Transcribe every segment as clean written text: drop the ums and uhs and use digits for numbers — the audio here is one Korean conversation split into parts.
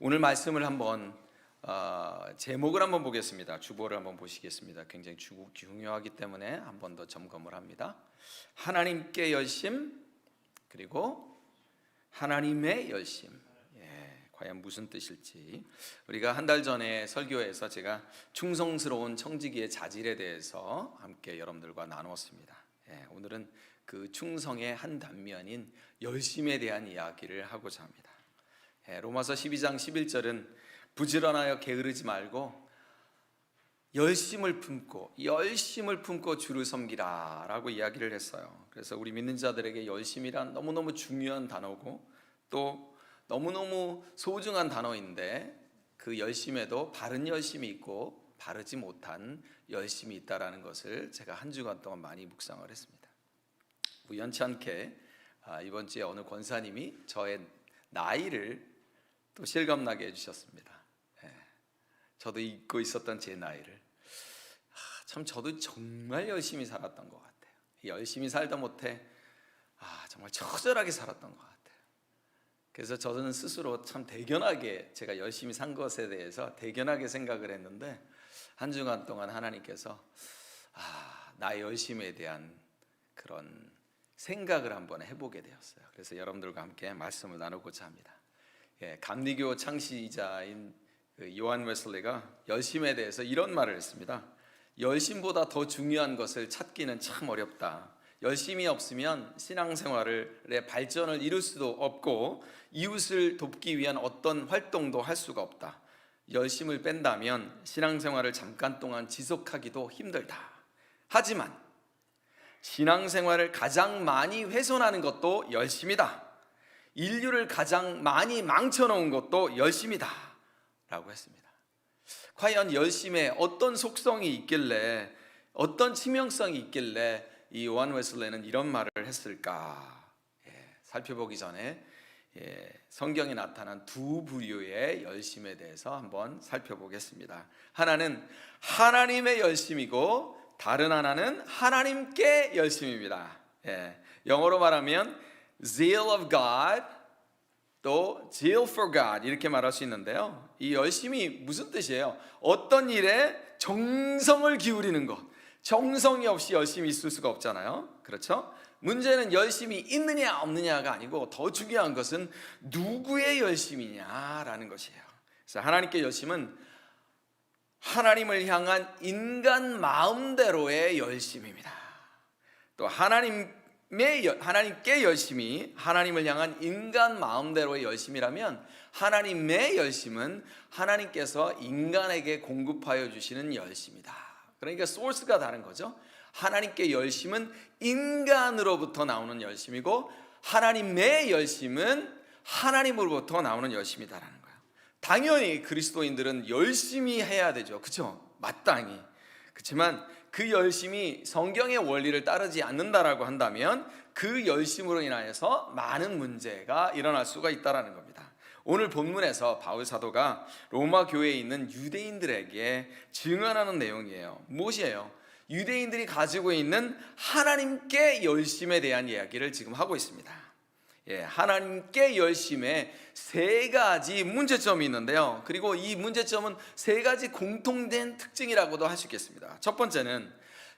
오늘 말씀을 한번 제목을 한번 보겠습니다. 주보를 한번 보시겠습니다. 굉장히 중요하기 때문에 한 번 더 점검을 합니다. 하나님께 열심, 그리고 하나님의 열심. 과연 무슨 뜻일지. 우리가 한 달 전에 설교에서 제가 충성스러운 청지기의 자질에 대해서 함께 여러분들과 나누었습니다. 오늘은 그 충성의 한 단면인 열심에 대한 이야기를 하고자 합니다. 로마서 12장 11절은 부지런하여 게으르지 말고 열심을 품고 주를 섬기라 라고 이야기를 했어요. 그래서 우리 믿는 자들에게 열심이란 너무너무 중요한 단어고 또 너무너무 소중한 단어인데, 그 열심에도 바른 열심이 있고 바르지 못한 열심이 있다라는 것을 제가 한 주간 동안 많이 묵상을 했습니다. 우연치 않게 이번 주에 어느 권사님이 저의 나이를 또 실감나게 해주셨습니다. 저도 잊고 있었던 제 나이를. 참 저도 정말 열심히 살았던 것 같아요. 열심히 살다 못해 정말 처절하게 살았던 것 같아요. 그래서 저는 스스로 참 대견하게 제가 열심히 산 것에 대해서 대견하게 생각을 했는데, 한 주간 동안 하나님께서 나의 열심에 대한 그런 생각을 한번 해보게 되었어요. 그래서 여러분들과 함께 말씀을 나누고자 합니다. 감리교 창시자인 요한 웨슬리가 열심에 대해서 이런 말을 했습니다. 열심보다 더 중요한 것을 찾기는 참 어렵다. 열심이 없으면 신앙생활의 발전을 이룰 수도 없고 이웃을 돕기 위한 어떤 활동도 할 수가 없다. 열심을 뺀다면 신앙생활을 잠깐 동안 지속하기도 힘들다. 하지만 신앙생활을 가장 많이 훼손하는 것도 열심이다. 인류를 가장 많이 망쳐놓은 것도 열심이다 라고 했습니다. 과연 열심에 어떤 속성이 있길래, 어떤 치명성이 있길래 이 요한 웨슬리는 이런 말을 했을까? 살펴보기 전에 성경에 나타난 두 부류의 열심에 대해서 한번 살펴보겠습니다. 하나는 하나님의 열심이고 다른 하나는 하나님께 열심입니다. 영어로 말하면 zeal of God, 또 zeal for God 이렇게 말할 수 있는데요, 이 열심이 무슨 뜻이에요? 어떤 일에 정성을 기울이는 것. 정성이 없이 열심히 있을 수가 없잖아요. 그렇죠? 문제는 열심이 있느냐 없느냐가 아니고 더 중요한 것은 누구의 열심이냐라는 것이에요. 그래서 하나님께 열심은 하나님을 향한 인간 마음대로의 열심입니다. 또 하나님께 열심이 하나님을 향한 인간 마음대로의 열심이라면, 하나님의 열심은 하나님께서 인간에게 공급하여 주시는 열심이다. 그러니까 소스가 다른 거죠. 하나님께 열심은 인간으로부터 나오는 열심이고, 하나님의 열심은 하나님으로부터 나오는 열심이다라는 거예요. 당연히 그리스도인들은 열심히 해야 되죠. 그렇죠? 마땅히. 그렇지만 그 열심이 성경의 원리를 따르지 않는다라고 한다면 그 열심으로 인하여서 많은 문제가 일어날 수가 있다라는 겁니다. 오늘 본문에서 바울 사도가 로마 교회에 있는 유대인들에게 증언하는 내용이에요. 무엇이에요? 유대인들이 가지고 있는 하나님께 열심에 대한 이야기를 지금 하고 있습니다. 하나님께 열심에 세 가지 문제점이 있는데요, 그리고 이 문제점은 세 가지 공통된 특징이라고도 할 수 있겠습니다. 첫 번째는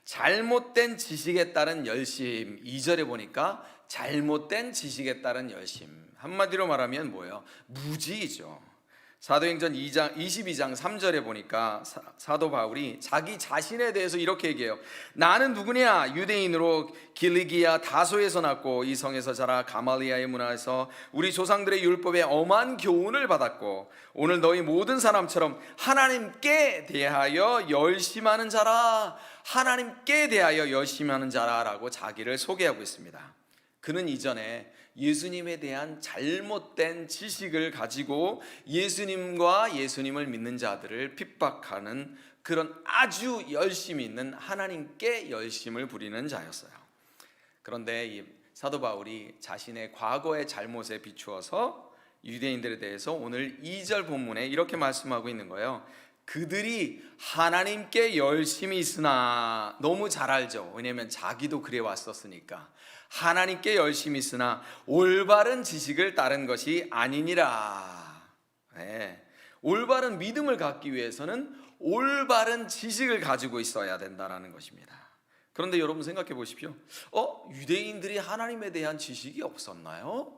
잘못된 지식에 따른 열심. 2절에 보니까 잘못된 지식에 따른 열심, 한마디로 말하면 뭐예요? 무지이죠. 사도행전 22장 3절에 보니까 사도 바울이 자기 자신에 대해서 이렇게 얘기해요. 나는 누구냐? 유대인으로 길리기아 다소에서 났고 이 성에서 자라 가말리아의 문화에서 우리 조상들의 율법에 엄한 교훈을 받았고 오늘 너희 모든 사람처럼 하나님께 대하여 열심하는 자라. 하나님께 대하여 열심하는 자라라고 자기를 소개하고 있습니다. 그는 이전에 예수님에 대한 잘못된 지식을 가지고 예수님과 예수님을 믿는 자들을 핍박하는 그런 아주 열심히 있는 하나님께 열심을 부리는 자였어요. 그런데 이 사도 바울이 자신의 과거의 잘못에 비추어서 유대인들에 대해서 오늘 2절 본문에 이렇게 말씀하고 있는 거예요. 그들이 하나님께 열심히 있으나, 너무 잘 알죠. 왜냐하면 자기도 그래 왔었으니까. 하나님께 열심히 있으나 올바른 지식을 따른 것이 아니니라. 네. 올바른 믿음을 갖기 위해서는 올바른 지식을 가지고 있어야 된다는 것입니다. 그런데 여러분 생각해 보십시오. 유대인들이 하나님에 대한 지식이 없었나요?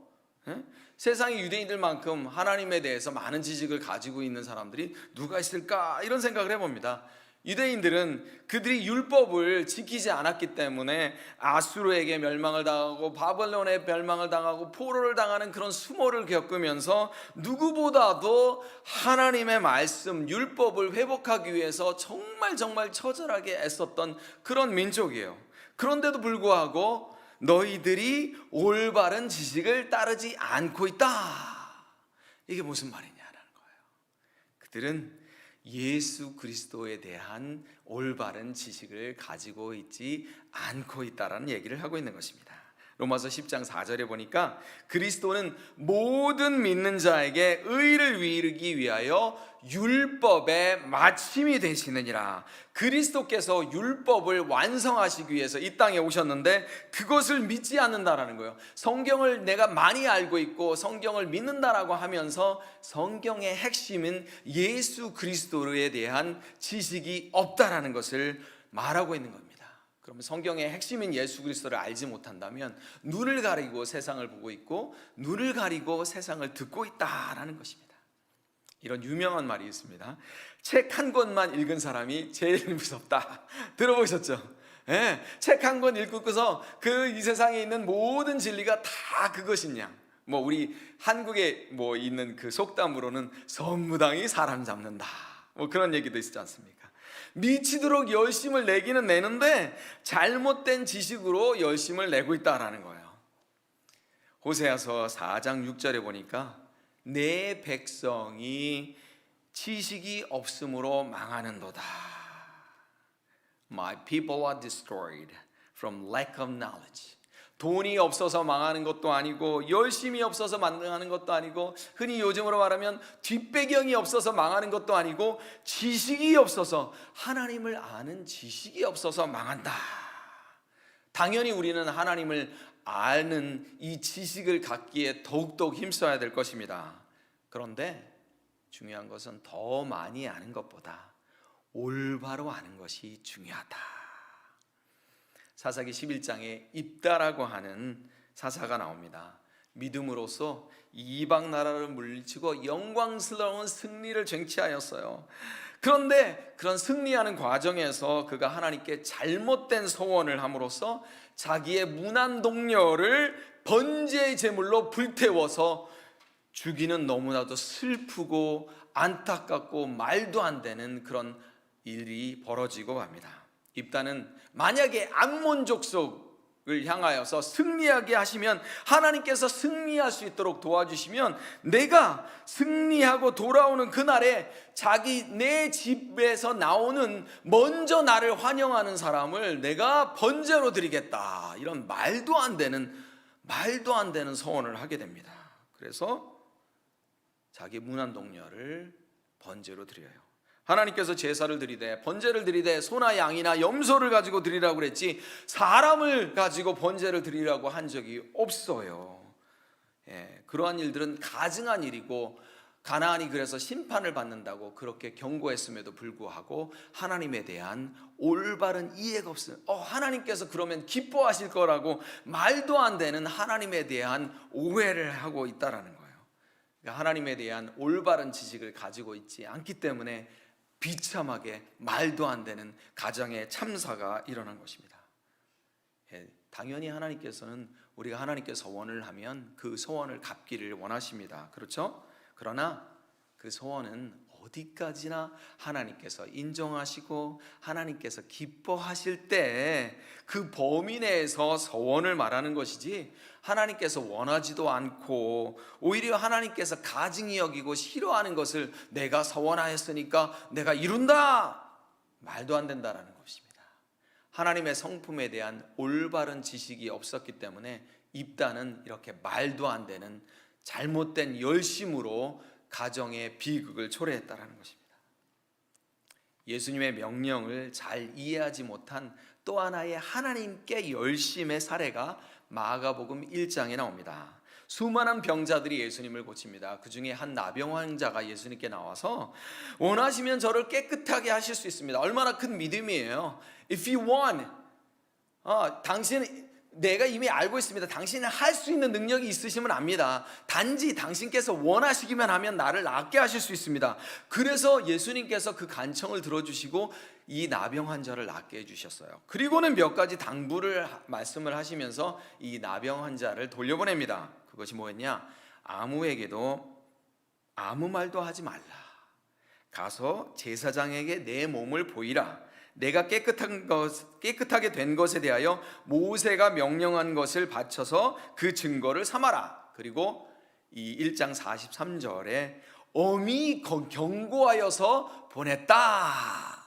세상의 유대인들만큼 하나님에 대해서 많은 지식을 가지고 있는 사람들이 누가 있을까? 이런 생각을 해봅니다. 유대인들은 그들이 율법을 지키지 않았기 때문에 아수르에게 멸망을 당하고 바벨론에 멸망을 당하고 포로를 당하는 그런 수모를 겪으면서 누구보다도 하나님의 말씀, 율법을 회복하기 위해서 정말 처절하게 애썼던 그런 민족이에요. 그런데도 불구하고 너희들이 올바른 지식을 따르지 않고 있다. 이게 무슨 말이냐는 거예요. 그들은 예수 그리스도에 대한 올바른 지식을 가지고 있지 않고 있다라는 얘기를 하고 있는 것입니다. 로마서 10장 4절에 보니까 그리스도는 모든 믿는 자에게 의를 이루기 위하여 율법의 마침이 되시느니라. 그리스도께서 율법을 완성하시기 위해서 이 땅에 오셨는데 그것을 믿지 않는다라는 거예요. 성경을 내가 많이 알고 있고 성경을 믿는다라고 하면서 성경의 핵심은 예수 그리스도에 대한 지식이 없다라는 것을 말하고 있는 겁니다. 그러면 성경의 핵심인 예수 그리스도를 알지 못한다면 눈을 가리고 세상을 보고 있고 눈을 가리고 세상을 듣고 있다라는 것입니다. 이런 유명한 말이 있습니다. 책 한 권만 읽은 사람이 제일 무섭다. 들어보셨죠? 책 한 권 읽고서 이 세상에 있는 모든 진리가 다 그것이냐. 우리 한국에 있는 그 속담으로는 성무당이 사람 잡는다. 그런 얘기도 있지 않습니까? 미치도록 열심을 내기는 내는데 잘못된 지식으로 열심을 내고 있다라는 거예요. 호세아서 4장 6절에 보니까 내 백성이 지식이 없음으로 망하는도다. My people are destroyed from lack of knowledge. 돈이 없어서 망하는 것도 아니고 열심이 없어서 망하는 것도 아니고 흔히 요즘으로 말하면 뒷배경이 없어서 망하는 것도 아니고 지식이 없어서 하나님을 아는 지식이 없어서 망한다. 당연히 우리는 하나님을 아는 이 지식을 갖기에 더욱더욱 힘써야 될 것입니다. 그런데 중요한 것은 더 많이 아는 것보다 올바로 아는 것이 중요하다. 사사기 11장에 입다라고 하는 사사가 나옵니다. 믿음으로써 이방 나라를 물리치고 영광스러운 승리를 쟁취하였어요. 그런데 그런 승리하는 과정에서 그가 하나님께 잘못된 소원을 함으로써 자기의 문안 동료를 번제의 제물로 불태워서 죽이는 너무나도 슬프고 안타깝고 말도 안 되는 그런 일이 벌어지고 갑니다. 입다는 만약에 암몬 족속을 향하여서 승리하게 하시면 하나님께서 승리할 수 있도록 도와주시면 내가 승리하고 돌아오는 그날에 내 집에서 나오는 먼저 나를 환영하는 사람을 내가 번제로 드리겠다. 이런 말도 안 되는 소원을 하게 됩니다. 그래서 자기 문안 동료를 번제로 드려요. 하나님께서 제사를 드리되 번제를 드리되 소나 양이나 염소를 가지고 드리라고 그랬지 사람을 가지고 번제를 드리라고 한 적이 없어요. 그러한 일들은 가증한 일이고 가나안이 그래서 심판을 받는다고 그렇게 경고했음에도 불구하고 하나님에 대한 올바른 이해가 없어요. 하나님께서 그러면 기뻐하실 거라고 말도 안 되는 하나님에 대한 오해를 하고 있다라는 거예요. 그러니까 하나님에 대한 올바른 지식을 가지고 있지 않기 때문에 비참하게 말도 안 되는 가정의 참사가 일어난 것입니다. 당연히 하나님께서는 우리가 하나님께 소원을 하면 그 소원을 갚기를 원하십니다. 그렇죠? 그러나 그 소원은 어디까지나 하나님께서 인정하시고 하나님께서 기뻐하실 때 그 범위 내에서 소원을 말하는 것이지 하나님께서 원하지도 않고 오히려 하나님께서 가증히 여기고 싫어하는 것을 내가 소원하였으니까 내가 이룬다 말도 안 된다라는 것입니다. 하나님의 성품에 대한 올바른 지식이 없었기 때문에 입다는 이렇게 말도 안 되는 잘못된 열심으로 가정의 비극을 초래했다라는 것입니다. 예수님의 명령을 잘 이해하지 못한 또 하나의 하나님께 열심의 사례가 마가복음 1장에 나옵니다. 수많은 병자들이 예수님을 고칩니다. 그 중에 한 나병 환자가 예수님께 나와서 원하시면 저를 깨끗하게 하실 수 있습니다. 얼마나 큰 믿음이에요. If you want, 당신 내가 이미 알고 있습니다. 당신은 할 수 있는 능력이 있으시면 압니다. 단지 당신께서 원하시기만 하면 나를 낫게 하실 수 있습니다. 그래서 예수님께서 그 간청을 들어주시고 이 나병 환자를 낫게 해주셨어요. 그리고는 몇 가지 당부를 말씀을 하시면서 이 나병 환자를 돌려보냅니다. 그것이 뭐였냐? 아무에게도 아무 말도 하지 말라. 가서 제사장에게 내 몸을 보이라. 내가 깨끗하게 된 것에 대하여 모세가 명령한 것을 바쳐서 그 증거를 삼아라. 그리고 이 1장 43절에 엄히 경고하여서 보냈다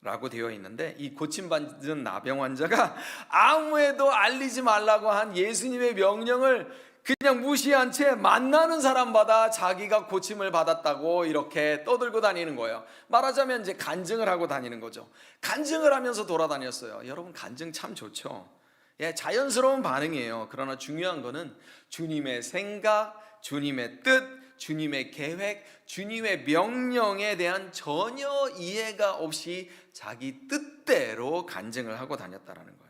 라고 되어 있는데, 이 고침받은 나병 환자가 아무에도 알리지 말라고 한 예수님의 명령을 그냥 무시한 채 만나는 사람마다 자기가 고침을 받았다고 이렇게 떠들고 다니는 거예요. 말하자면 이제 간증을 하고 다니는 거죠. 간증을 하면서 돌아다녔어요. 여러분, 간증 참 좋죠. 자연스러운 반응이에요. 그러나 중요한 거는 주님의 생각, 주님의 뜻, 주님의 계획, 주님의 명령에 대한 전혀 이해가 없이 자기 뜻대로 간증을 하고 다녔다는 거예요.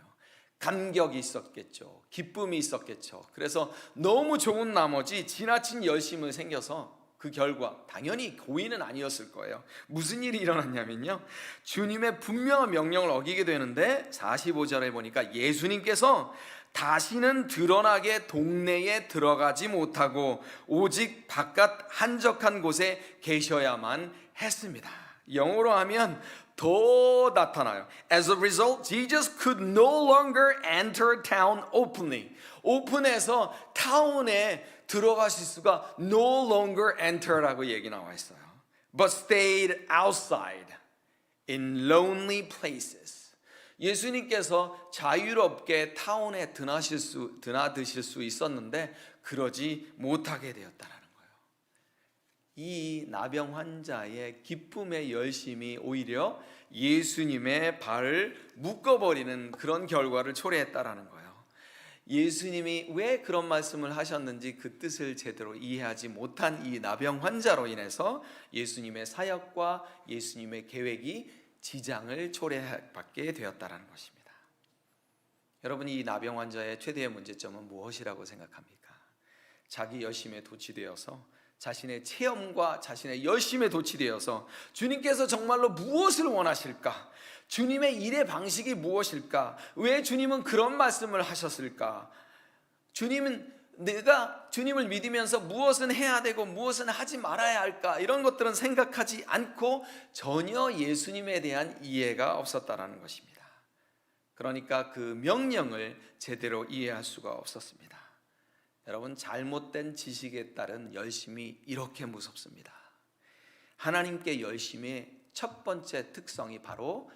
감격이 있었겠죠. 기쁨이 있었겠죠. 그래서 너무 좋은 나머지 지나친 열심이 생겨서 그 결과 당연히 고의는 아니었을 거예요. 무슨 일이 일어났냐면요, 주님의 분명한 명령을 어기게 되는데 45절에 보니까 예수님께서 다시는 드러나게 동네에 들어가지 못하고 오직 바깥 한적한 곳에 계셔야만 했습니다. 영어로 하면 더 나타나요. As a result, Jesus could no longer enter town openly. 오픈해서 타운에 들어가실 수가 no longer enter라고 얘기 나와 있어요. But stayed outside in lonely places. 예수님께서 자유롭게 타운에 드나드실 수 있었는데 그러지 못하게 되었다라는 거예요. 이 나병 환자의 기쁨의 열심이 오히려 예수님의 발을 묶어버리는 그런 결과를 초래했다라는 거예요. 예수님이 왜 그런 말씀을 하셨는지 그 뜻을 제대로 이해하지 못한 이 나병 환자로 인해서 예수님의 사역과 예수님의 계획이 지장을 초래받게 되었다라는 것입니다. 여러분, 이 나병 환자의 최대의 문제점은 무엇이라고 생각합니까? 자기 열심에 도취되어서, 자신의 체험과 자신의 열심에 도취되어서 주님께서 정말로 무엇을 원하실까? 주님의 일의 방식이 무엇일까? 왜 주님은 그런 말씀을 하셨을까? 내가 주님을 믿으면서 무엇은 해야 되고 무엇은 하지 말아야 할까? 이런 것들은 생각하지 않고 전혀 예수님에 대한 이해가 없었다라는 것입니다. 그러니까 그 명령을 제대로 이해할 수가 없었습니다. 여러분, 잘못된 지식에 따른 열심이 이렇게 무섭습니다. 하나님께 열심의 첫 번째 특성이 바로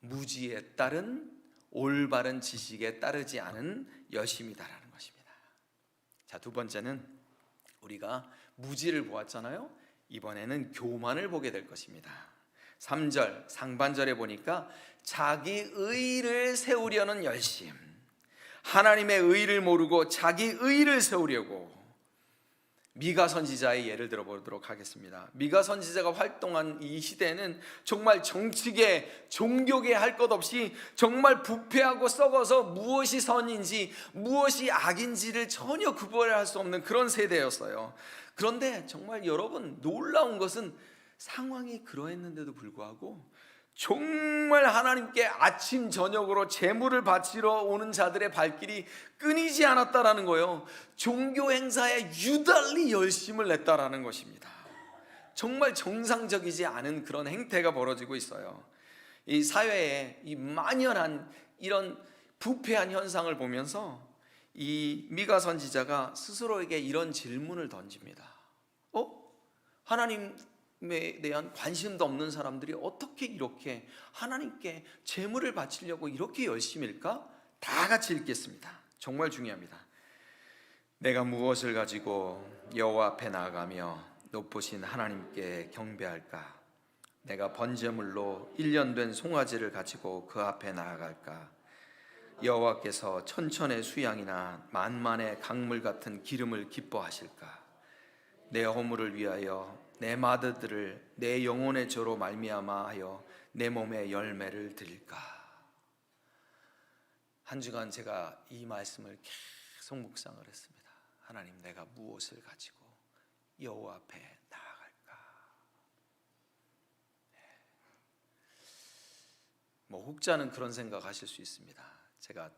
무지에 따른 올바른 지식에 따르지 않은 열심이다라는 것입니다. 자, 두 번째는 우리가 무지를 보았잖아요. 이번에는 교만을 보게 될 것입니다. 3절 상반절에 보니까 자기 의를 세우려는 열심, 하나님의 의를 모르고 자기 의를 세우려고. 미가 선지자의 예를 들어보도록 하겠습니다. 미가 선지자가 활동한 이 시대는 정말 정치계, 종교계 할 것 없이 정말 부패하고 썩어서 무엇이 선인지 무엇이 악인지를 전혀 구별할 수 없는 그런 세대였어요. 그런데 정말 여러분, 놀라운 것은 상황이 그러했는데도 불구하고 정말 하나님께 아침 저녁으로 제물을 바치러 오는 자들의 발길이 끊이지 않았다라는 거예요. 종교 행사에 유달리 열심을 냈다라는 것입니다. 정말 정상적이지 않은 그런 행태가 벌어지고 있어요. 이 사회에 이 만연한 이런 부패한 현상을 보면서 이 미가 선지자가 스스로에게 이런 질문을 던집니다. 하나님에 대한 관심도 없는 사람들이 어떻게 이렇게 하나님께 제물을 바치려고 이렇게 열심일까? 다 같이 읽겠습니다. 정말 중요합니다. 내가 무엇을 가지고 여호와 앞에 나아가며 높으신 하나님께 경배할까? 내가 번제물로 1년 된 송아지를 가지고 그 앞에 나아갈까? 여호와께서 천천의 수양이나 만만의 강물 같은 기름을 기뻐하실까? 내 허물을 위하여 내 마드들을 내 영혼의 저로 말미암아 하여 내 몸에 열매를 드릴까? 한 주간 제가 이 말씀을 계속 묵상을 했습니다. 하나님, 내가 무엇을 가지고 여호와 앞에 나아갈까? 뭐 혹자는 그런 생각하실 수 있습니다. 제가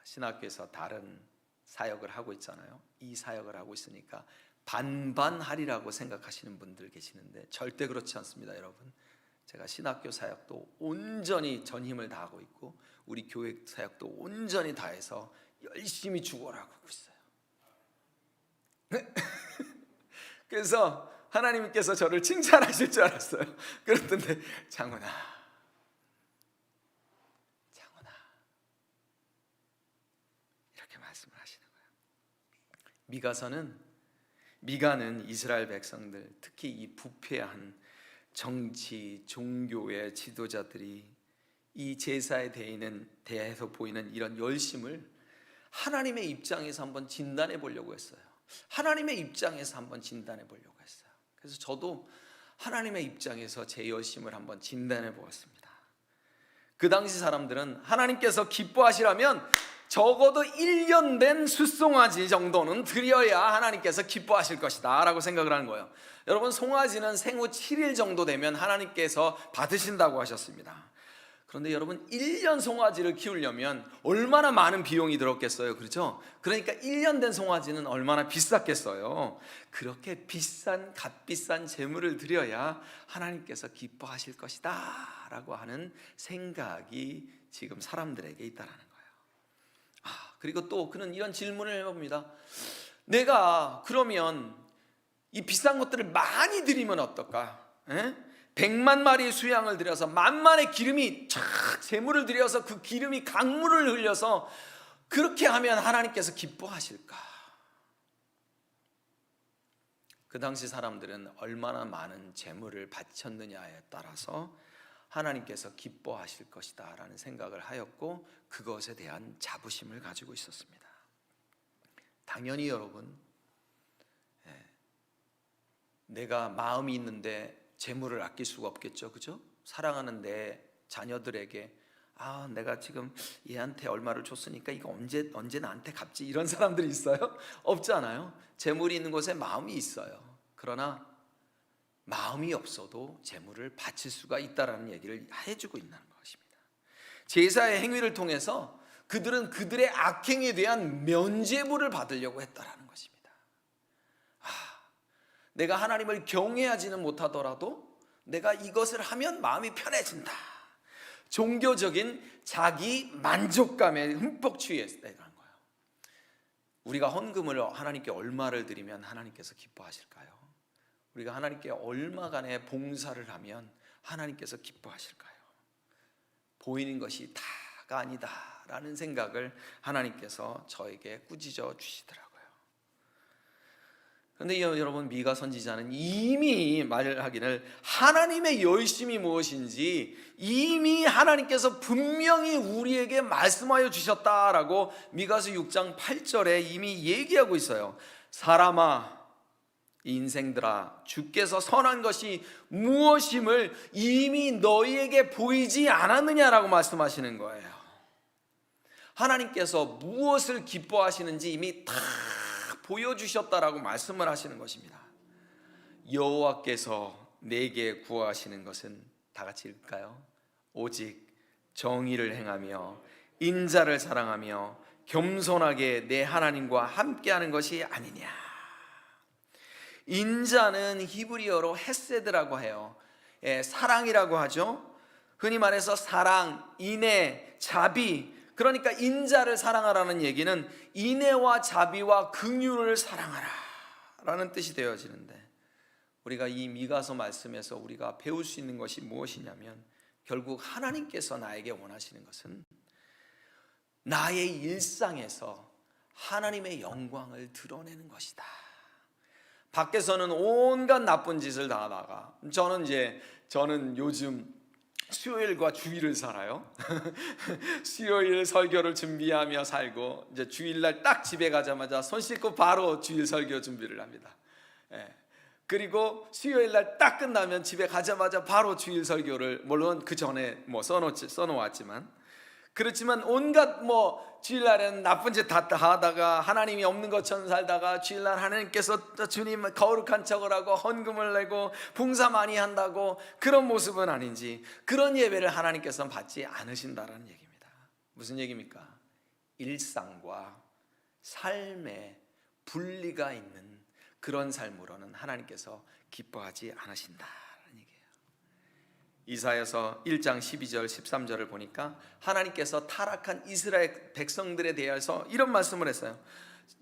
신학교에서 다른 사역을 하고 있잖아요. 이 사역을 하고 있으니까 반반하리라고 생각하시는 분들 계시는데 절대 그렇지 않습니다, 여러분. 제가 신학교 사역도 온전히 전 힘을 다하고 있고 우리 교회 사역도 온전히 다해서 열심히 죽어라고 하고 있어요. 그래서 하나님께서 저를 칭찬하실 줄 알았어요. 그랬는데 장훈아 이렇게 말씀을 하시는 거예요. 미가는 이스라엘 백성들, 특히 이 부패한 정치, 종교의 지도자들이 이 제사에 대해서 보이는 이런 열심을 하나님의 입장에서 한번 진단해 보려고 했어요. 하나님의 입장에서 한번 진단해 보려고 했어요. 그래서 저도 하나님의 입장에서 제 열심을 한번 진단해 보았습니다. 그 당시 사람들은 하나님께서 기뻐하시라면 적어도 1년 된 숫송아지 정도는 드려야 하나님께서 기뻐하실 것이다 라고 생각을 하는 거예요. 여러분, 송아지는 생후 7일 정도 되면 하나님께서 받으신다고 하셨습니다. 그런데 여러분, 1년 송아지를 키우려면 얼마나 많은 비용이 들었겠어요, 그렇죠? 그러니까 1년 된 송아지는 얼마나 비쌌겠어요. 그렇게 비싼, 값비싼 재물을 드려야 하나님께서 기뻐하실 것이다 라고 하는 생각이 지금 사람들에게 있다는 거예요. 그리고 또 그는 이런 질문을 해봅니다. 내가 그러면 이 비싼 것들을 많이 드리면 어떨까? 100만 마리의 수양을 들여서 만만의 기름이 촥 제물을 드려서 그 기름이 강물을 흘려서 그렇게 하면 하나님께서 기뻐하실까? 그 당시 사람들은 얼마나 많은 제물을 바쳤느냐에 따라서 하나님께서 기뻐하실 것이다 라는 생각을 하였고 그것에 대한 자부심을 가지고 있었습니다. 당연히 여러분, 내가 마음이 있는데 재물을 아낄 수가 없겠죠, 그죠? 사랑하는 내 자녀들에게 내가 지금 얘한테 얼마를 줬으니까 이거 언제 나한테 갚지? 이런 사람들이 있어요? 없잖아요. 재물이 있는 곳에 마음이 있어요. 그러나 마음이 없어도 재물을 바칠 수가 있다라는 얘기를 해주고 있는 것입니다. 제사의 행위를 통해서 그들은 그들의 악행에 대한 면죄부를 받으려고 했다라는 것입니다. 내가 하나님을 경외하지는 못하더라도 내가 이것을 하면 마음이 편해진다. 종교적인 자기 만족감에 흠뻑 취했다는 거예요. 우리가 헌금을 하나님께 얼마를 드리면 하나님께서 기뻐하실까요? 우리가 하나님께 얼마간의 봉사를 하면 하나님께서 기뻐하실까요? 보이는 것이 다가 아니다라는 생각을 하나님께서 저에게 꾸짖어 주시더라고요. 그런데 여러분, 미가 선지자는 이미 말하기를 하나님의 열심이 무엇인지 이미 하나님께서 분명히 우리에게 말씀하여 주셨다라고 미가서 6장 8절에 이미 얘기하고 있어요. 사람아, 인생들아, 주께서 선한 것이 무엇임을 이미 너희에게 보이지 않았느냐라고 말씀하시는 거예요. 하나님께서 무엇을 기뻐하시는지 이미 다 보여주셨다라고 말씀을 하시는 것입니다. 여호와께서 내게 구하시는 것은, 다 같이 읽을까요? 오직 정의를 행하며 인자를 사랑하며 겸손하게 내 하나님과 함께하는 것이 아니냐. 인자는 히브리어로 헤세드라고 해요. 사랑이라고 하죠. 흔히 말해서 사랑, 인애, 자비. 그러니까 인자를 사랑하라는 얘기는 인애와 자비와 긍휼을 사랑하라 라는 뜻이 되어지는데, 우리가 이 미가서 말씀에서 우리가 배울 수 있는 것이 무엇이냐면, 결국 하나님께서 나에게 원하시는 것은 나의 일상에서 하나님의 영광을 드러내는 것이다. 밖에서는 온갖 나쁜 짓을 다 나가. 저는 요즘 수요일과 주일을 살아요. 수요일 설교를 준비하며 살고 이제 주일날 딱 집에 가자마자 손 씻고 바로 주일 설교 준비를 합니다. 그리고 수요일날 딱 끝나면 집에 가자마자 바로 주일 설교를, 물론 그 전에 뭐 써놓았지만, 그렇지만 온갖 주일날에는 나쁜 짓 다 하다가 하나님이 없는 것처럼 살다가, 주일날 하나님께서 주님 거룩한 척을 하고 헌금을 내고 봉사 많이 한다고 그런 모습은 아닌지, 그런 예배를 하나님께서는 받지 않으신다라는 얘기입니다. 무슨 얘기입니까? 일상과 삶의 분리가 있는 그런 삶으로는 하나님께서 기뻐하지 않으신다라는 얘기예요. 이사야서 1장 12절 13절을 보니까 하나님께서 타락한 이스라엘 백성들에 대해서 이런 말씀을 했어요.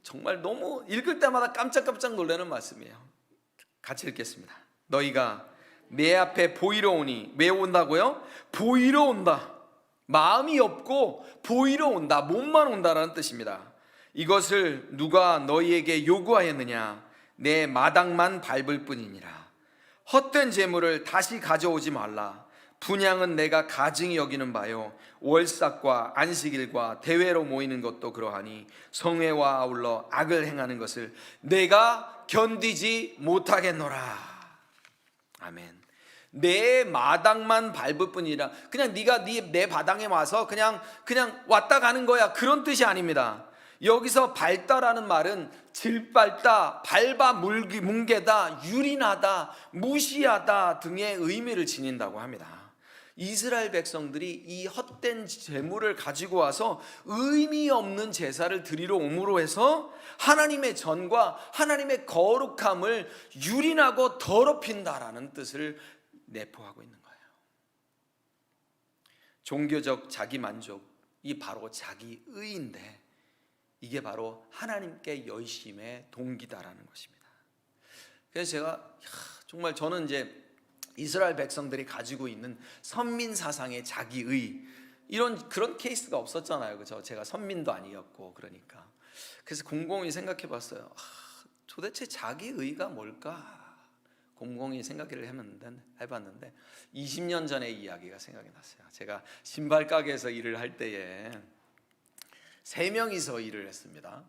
정말 너무 읽을 때마다 깜짝깜짝 놀라는 말씀이에요. 같이 읽겠습니다. 너희가 내 앞에 보이러 오니, 왜 온다고요? 보이러 온다. 마음이 없고 보이러 온다, 몸만 온다라는 뜻입니다. 이것을 누가 너희에게 요구하였느냐? 내 마당만 밟을 뿐이니라. 헛된 재물을 다시 가져오지 말라. 분향은 내가 가증히 여기는 바요, 월삭과 안식일과 대회로 모이는 것도 그러하니 성회와 아울러 악을 행하는 것을 내가 견디지 못하겠노라. 아멘. 내 마당만 밟을 뿐이라. 그냥 네가 내 마당에 와서 그냥 왔다 가는 거야, 그런 뜻이 아닙니다. 여기서 밟다라는 말은 질밟다, 밟아 뭉개다, 유린하다, 무시하다 등의 의미를 지닌다고 합니다. 이스라엘 백성들이 이 헛된 제물을 가지고 와서 의미 없는 제사를 드리러 옴으로 해서 하나님의 전과 하나님의 거룩함을 유린하고 더럽힌다라는 뜻을 내포하고 있는 거예요. 종교적 자기만족이 바로 자기의인데, 이게 바로 하나님께 열심의 동기다라는 것입니다. 그래서 제가 정말 저는 이제 이스라엘 백성들이 가지고 있는 선민 사상의 자기의, 그런 케이스가 없었잖아요, 그죠? 제가 선민도 아니었고. 그러니까 그래서 곰곰이 생각해 봤어요. 도대체 자기의가 뭘까? 곰곰이 생각을 해봤는데 20년 전의 이야기가 생각이 났어요. 제가 신발 가게에서 일을 할 때에 3명이서 일을 했습니다.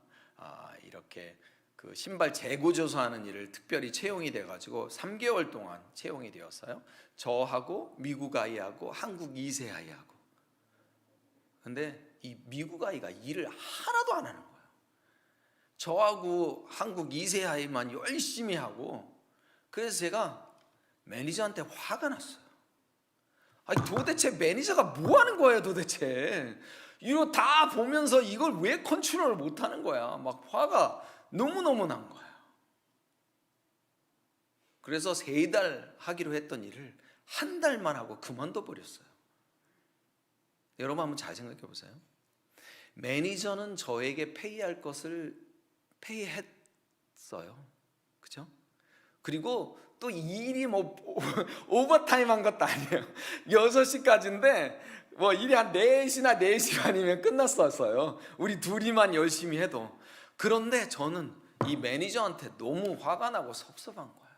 이렇게 그 신발 재고 조사하는 일을 특별히 채용이 돼가지고 3개월 동안 채용이 되었어요. 저하고 미국 아이하고 한국 2세 아이하고. 근데 이 미국 아이가 일을 하나도 안 하는 거예요. 저하고 한국 2세 아이만 열심히 하고. 그래서 제가 매니저한테 화가 났어요. 도대체 매니저가 뭐 하는 거예요, 도대체? 이거 다 보면서 이걸 왜 컨트롤을 못 하는 거야? 막 화가 너무너무 난 거예요. 그래서 3달 하기로 했던 일을 1달만 하고 그만둬 버렸어요. 여러분 한번 잘 생각해 보세요. 매니저는 저에게 페이할 것을 페이했어요. 그죠? 그리고 또 이 일이 오버타임 한 것도 아니에요. 6시까지인데 일이 한 4시나 4시간이면 끝났었어요. 우리 둘이만 열심히 해도. 그런데 저는 이 매니저한테 너무 화가 나고 섭섭한 거예요.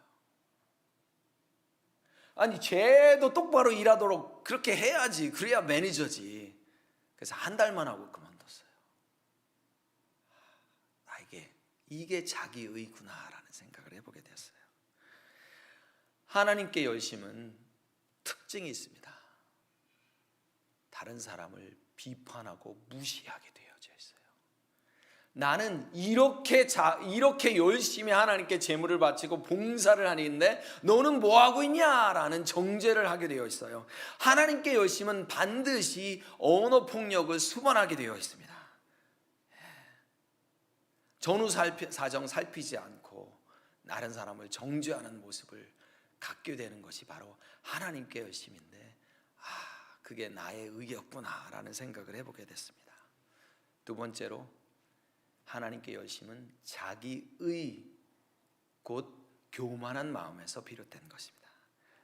아니, 쟤도 똑바로 일하도록 그렇게 해야지, 그래야 매니저지. 그래서 1달만 하고 그만뒀어요. 이게 자기의구나라는 생각을 해보게 됐어요. 하나님께 열심은 특징이 있습니다. 다른 사람을 비판하고 무시하게 되어져 있어요. 나는 이렇게 열심히 하나님께 제물을 바치고 봉사를 하는데 너는 뭐 하고 있냐라는 정죄를 하게 되어 있어요. 하나님께 열심은 반드시 언어 폭력을 수반하게 되어 있습니다. 전후 사정 살피지 않고 다른 사람을 정죄하는 모습을 갖게 되는 것이 바로 하나님께 열심인데, 그게 나의 의였구나라는 생각을 해보게 됐습니다. 두 번째로, 하나님께 열심은 자기의 곧 교만한 마음에서 비롯된 것입니다.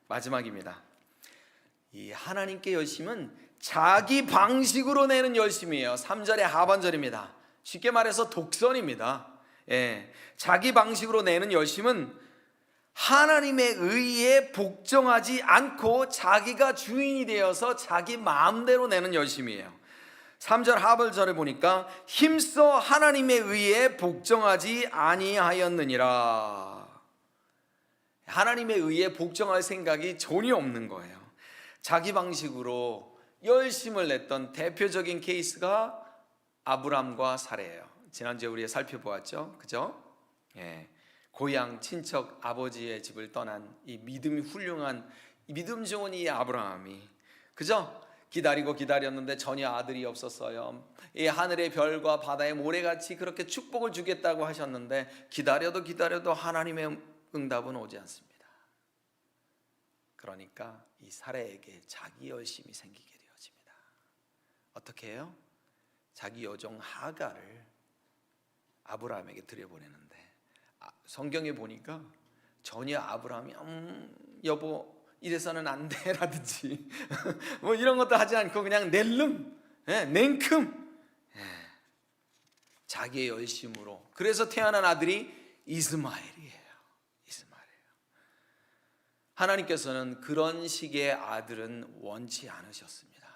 마지막입니다. 이 하나님께 열심은 자기 방식으로 내는 열심이에요. 3절의 하반절입니다. 쉽게 말해서 독선입니다. 자기 방식으로 내는 열심은 하나님의 의에 복종하지 않고 자기가 주인이 되어서 자기 마음대로 내는 열심이에요. 3절 하반절에 보니까 힘써 하나님의 의에 복종하지 아니하였느니라. 하나님의 의에 복종할 생각이 전혀 없는 거예요. 자기 방식으로 열심을 냈던 대표적인 케이스가 아브람과 사례예요. 지난주에 우리가 살펴보았죠, 그죠? 고향 친척 아버지의 집을 떠난 이 믿음이 훌륭한, 믿음 좋은 이 아브라함이, 그죠? 기다렸는데 전혀 아들이 없었어요. 이 하늘의 별과 바다의 모래같이 그렇게 축복을 주겠다고 하셨는데 기다려도 하나님의 응답은 오지 않습니다. 그러니까 이 사례에게 자기 열심이 생기게 되어집니다. 어떻게 해요? 자기 여종 하갈을 아브라함에게 들여보내는데, 성경에 보니까 전혀 아브라함이 여보 이래서는 안 돼 라든지 뭐 이런 것도 하지 않고 그냥 냉큼 자기의 열심으로, 그래서 태어난 아들이 이스마엘이에요. 하나님께서는 그런 식의 아들은 원치 않으셨습니다.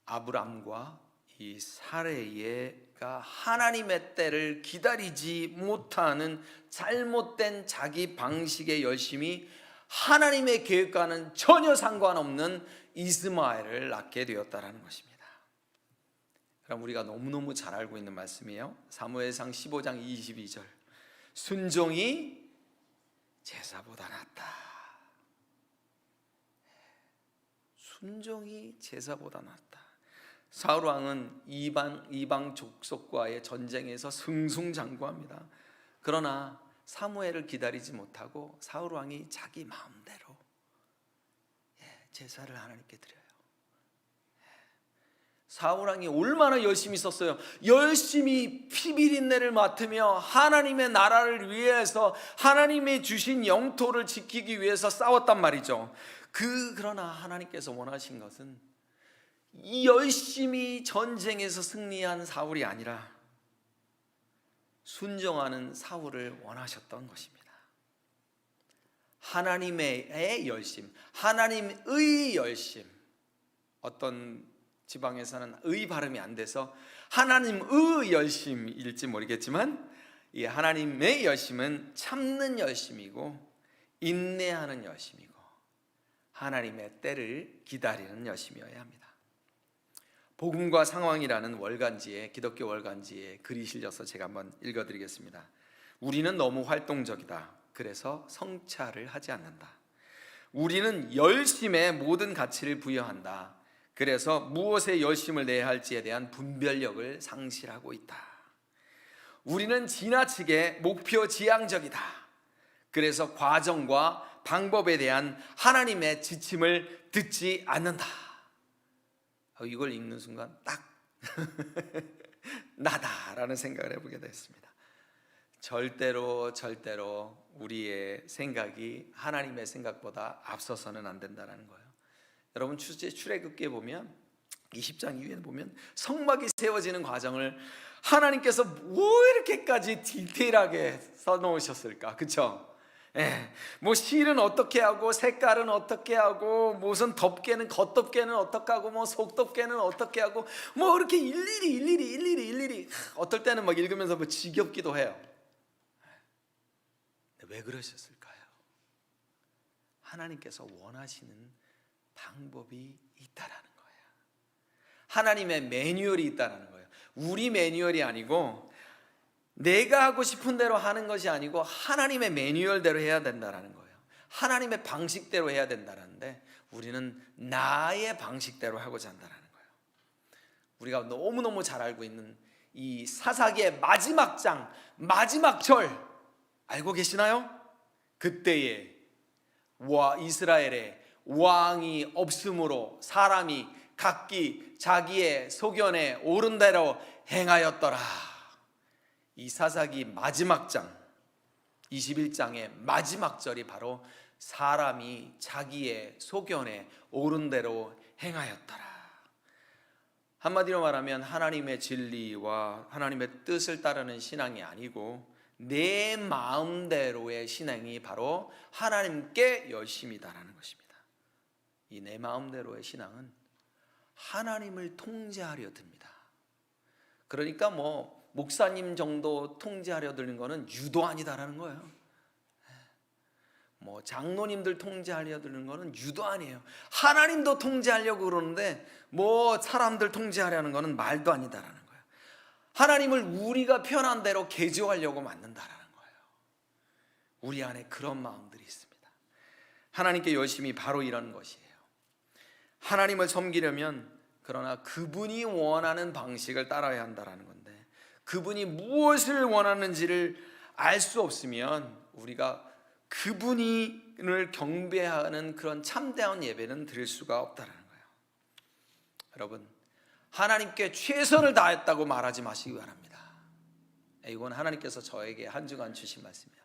아브람과 이 사레가 하나님의 때를 기다리지 못하는 잘못된 자기 방식의 열심이 하나님의 계획과는 전혀 상관없는 이스마엘을 낳게 되었다는 것입니다. 그럼 우리가 너무너무 잘 알고 있는 말씀이에요. 사무엘상 15장 22절, 순종이 제사보다 낫다. 순종이 제사보다 낫다. 사울 왕은 이방 족속과의 전쟁에서 승승장구합니다. 그러나 사무엘을 기다리지 못하고 사울 왕이 자기 마음대로 제사를 하나님께 드려요. 사울 왕이 얼마나 열심히 썼어요. 열심히 피비린내를 맡으며 하나님의 나라를 위해서, 하나님의 주신 영토를 지키기 위해서 싸웠단 말이죠. 그러나 하나님께서 원하신 것은 이 열심히 전쟁에서 승리한 사울이 아니라 순종하는 사울을 원하셨던 것입니다. 하나님의 열심, 하나님의 열심. 어떤 지방에서는 의 발음이 안 돼서 하나님의 열심일지 모르겠지만, 이 하나님의 열심은 참는 열심이고 인내하는 열심이고 하나님의 때를 기다리는 열심이어야 합니다. 복음과 상황이라는 월간지에, 기독교 월간지에 글이 실려서 제가 한번 읽어드리겠습니다. 우리는 너무 활동적이다. 그래서 성찰을 하지 않는다. 우리는 열심에 모든 가치를 부여한다. 그래서 무엇에 열심을 내야 할지에 대한 분별력을 상실하고 있다. 우리는 지나치게 목표 지향적이다. 그래서 과정과 방법에 대한 하나님의 지침을 듣지 않는다. 이걸 읽는 순간 딱 나다라는 생각을 해보게 됐습니다. 절대로 우리의 생각이 하나님의 생각보다 앞서서는 안 된다는 거예요. 여러분 출애굽기에 보면 20장 이후에 보면 성막이 세워지는 과정을 하나님께서 뭐 이렇게까지 디테일하게 써놓으셨을까, 그렇죠? 뭐 실은 어떻게 하고 색깔은 어떻게 하고 무슨 덮개는 겉덮개는 어떻게 하고 뭐 속덮개는 어떻게 하고 뭐 이렇게 일일이 어떨 때는 막 읽으면서 뭐 지겹기도 해요. 왜 그러셨을까요? 하나님께서 원하시는 방법이 있다라는 거예요. 하나님의 매뉴얼이 있다라는 거예요. 우리 매뉴얼이 아니고 내가 하고 싶은 대로 하는 것이 아니고 하나님의 매뉴얼대로 해야 된다라는 거예요. 하나님의 방식대로 해야 된다는데 우리는 나의 방식대로 하고자 한다는 거예요. 우리가 너무너무 잘 알고 있는 이 사사기의 마지막 장, 마지막 절 알고 계시나요? 그때에 이스라엘에 왕이 없으므로 사람이 각기 자기의 소견에 옳은 대로 행하였더라. 이 사사기 마지막 장 21장의 마지막 절이 바로 사람이 자기의 소견에 옳은 대로 행하였더라. 한마디로 말하면 하나님의 진리와 하나님의 뜻을 따르는 신앙이 아니고 내 마음대로의 신앙이 바로 하나님께 열심이다라는 것입니다. 이 내 마음대로의 신앙은 하나님을 통제하려 듭니다. 그러니까 목사님 정도 통제하려 드는 거는 유도 아니다라는 거예요. 장로님들 통제하려 드는 거는 유도 아니에요. 하나님도 통제하려고 그러는데 사람들 통제하려는 거는 말도 아니다라는 거예요. 하나님을 우리가 편한 대로 개조하려고 만든다라는 거예요. 우리 안에 그런 마음들이 있습니다. 하나님께 열심히 바로 이런 것이에요. 하나님을 섬기려면 그러나 그분이 원하는 방식을 따라야 한다라는 건데, 그분이 무엇을 원하는지를 알 수 없으면 우리가 그분을 경배하는 그런 참다운 예배는 드릴 수가 없다라는 거예요. 여러분, 하나님께 최선을 다했다고 말하지 마시기 바랍니다. 이건 하나님께서 저에게 한 주간 주신 말씀이에요.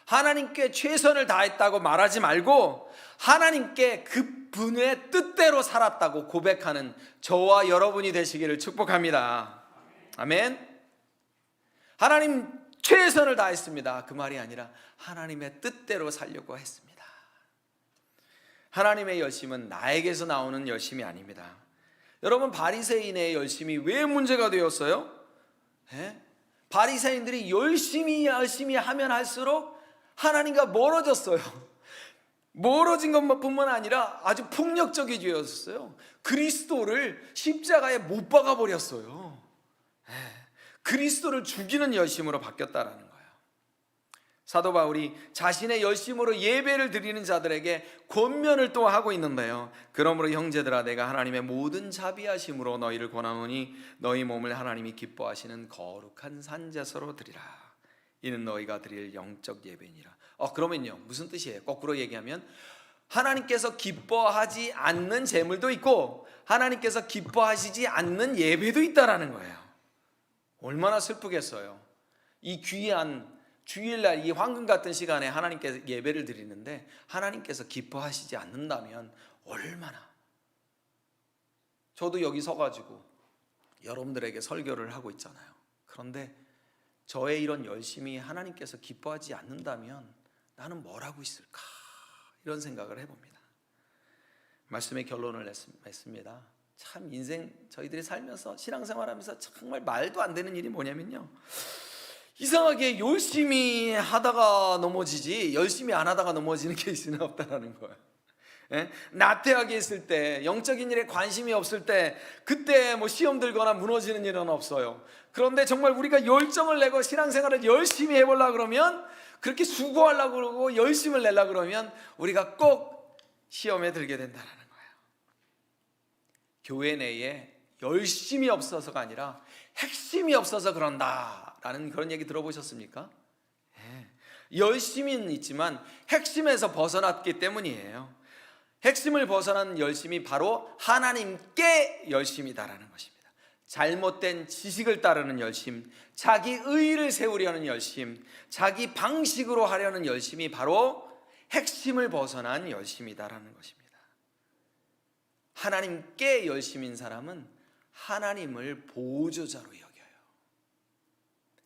하나님께 최선을 다했다고 말하지 말고 하나님께 그분의 뜻대로 살았다고 고백하는 저와 여러분이 되시기를 축복합니다. 아멘. 하나님 최선을 다했습니다. 그 말이 아니라 하나님의 뜻대로 살려고 했습니다. 하나님의 열심은 나에게서 나오는 열심이 아닙니다. 여러분, 바리새인의 열심이 왜 문제가 되었어요? 바리새인들이 열심히 하면 할수록 하나님과 멀어졌어요. 멀어진 것뿐만 아니라 아주 폭력적이어졌어요. 그리스도를 십자가에 못 박아 버렸어요. 그리스도를 죽이는 열심으로 바뀌었다라는 거예요. 사도 바울이 자신의 열심으로 예배를 드리는 자들에게 권면을 또 하고 있는데요. 그러므로 형제들아, 내가 하나님의 모든 자비하심으로 너희를 권하노니 너희 몸을 하나님이 기뻐하시는 거룩한 산제사로 드리라. 이는 너희가 드릴 영적 예배니라. 그러면요, 무슨 뜻이에요? 거꾸로 얘기하면 하나님께서 기뻐하지 않는 제물도 있고 하나님께서 기뻐하시지 않는 예배도 있다라는 거예요. 얼마나 슬프겠어요. 이 귀한 주일날 이 황금 같은 시간에 하나님께 예배를 드리는데 하나님께서 기뻐하시지 않는다면 얼마나. 저도 여기 서가지고 여러분들에게 설교를 하고 있잖아요. 그런데 저의 이런 열심이 하나님께서 기뻐하지 않는다면 나는 뭘 하고 있을까, 이런 생각을 해봅니다. 말씀의 결론을 냈습니다. 참 인생, 저희들이 살면서 신앙생활하면서 정말 말도 안 되는 일이 뭐냐면요, 이상하게 열심히 하다가 넘어지지 열심히 안 하다가 넘어지는 케이스는 없다라는 거예요. 나태하게 있을 때, 영적인 일에 관심이 없을 때, 그때 시험 들거나 무너지는 일은 없어요. 그런데 정말 우리가 열정을 내고 신앙생활을 열심히 해보려고 그러면, 그렇게 수고하려고 그러고 열심을 내려고 그러면 우리가 꼭 시험에 들게 된다는 거예요. 교회 내에 열심이 없어서가 아니라 핵심이 없어서 그런다라는 그런 얘기 들어보셨습니까? 열심히는 있지만 핵심에서 벗어났기 때문이에요. 핵심을 벗어난 열심이 바로 하나님께 열심이다라는 것입니다. 잘못된 지식을 따르는 열심, 자기 의의를 세우려는 열심, 자기 방식으로 하려는 열심이 바로 핵심을 벗어난 열심이다라는 것입니다. 하나님께 열심인 사람은 하나님을 보조자로 여겨요.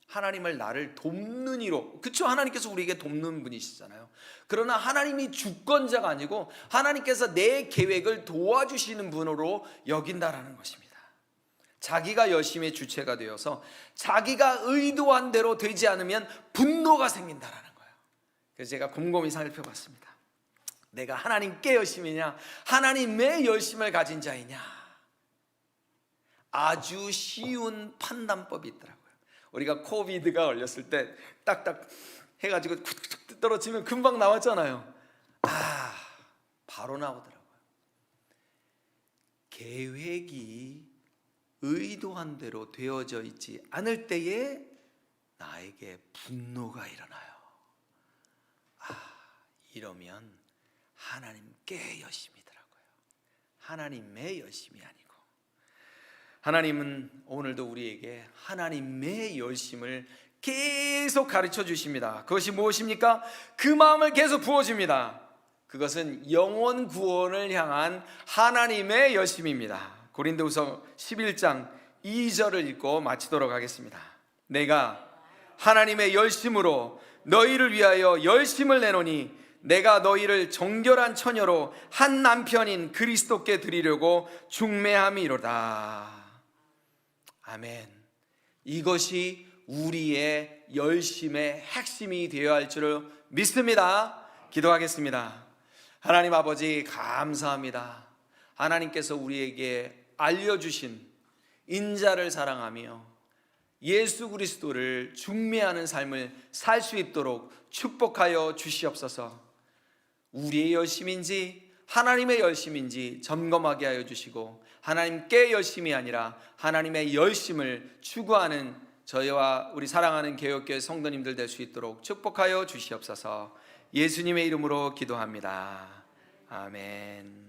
하나님을 나를 돕는 이로, 그렇죠? 하나님께서 우리에게 돕는 분이시잖아요. 그러나 하나님이 주권자가 아니고 하나님께서 내 계획을 도와주시는 분으로 여긴다라는 것입니다. 자기가 열심히 주체가 되어서 자기가 의도한 대로 되지 않으면 분노가 생긴다라는 거예요. 그래서 제가 곰곰이 살펴봤습니다. 내가 하나님께 열심이냐, 하나님의 열심을 가진 자이냐. 아주 쉬운 판단법이 있더라고요. 우리가 코비드가 걸렸을 때 딱딱 해가지고 툭툭 떨어지면 금방 나왔잖아요. 바로 나오더라고요. 계획이 의도한 대로 되어져 있지 않을 때에 나에게 분노가 일어나요. 이러면 하나님께 열심이더라고요. 하나님의 열심이 아니고. 하나님은 오늘도 우리에게 하나님의 열심을 계속 가르쳐 주십니다. 그것이 무엇입니까? 그 마음을 계속 부어줍니다. 그것은 영혼 구원을 향한 하나님의 열심입니다. 고린도후서 11장 2절을 읽고 마치도록 하겠습니다. 내가 하나님의 열심으로 너희를 위하여 열심을 내노니 내가 너희를 정결한 처녀로 한 남편인 그리스도께 드리려고 중매함이로다. 아멘. 이것이 우리의 열심의 핵심이 되어야 할 줄을 믿습니다. 기도하겠습니다. 하나님 아버지, 감사합니다. 하나님께서 우리에게 알려주신 인자를 사랑하며 예수 그리스도를 중매하는 삶을 살 수 있도록 축복하여 주시옵소서. 우리의 열심인지 하나님의 열심인지 점검하게 하여 주시고, 하나님께 열심이 아니라 하나님의 열심을 추구하는 저희와 우리 사랑하는 개혁교회 성도님들 될 수 있도록 축복하여 주시옵소서. 예수님의 이름으로 기도합니다. 아멘.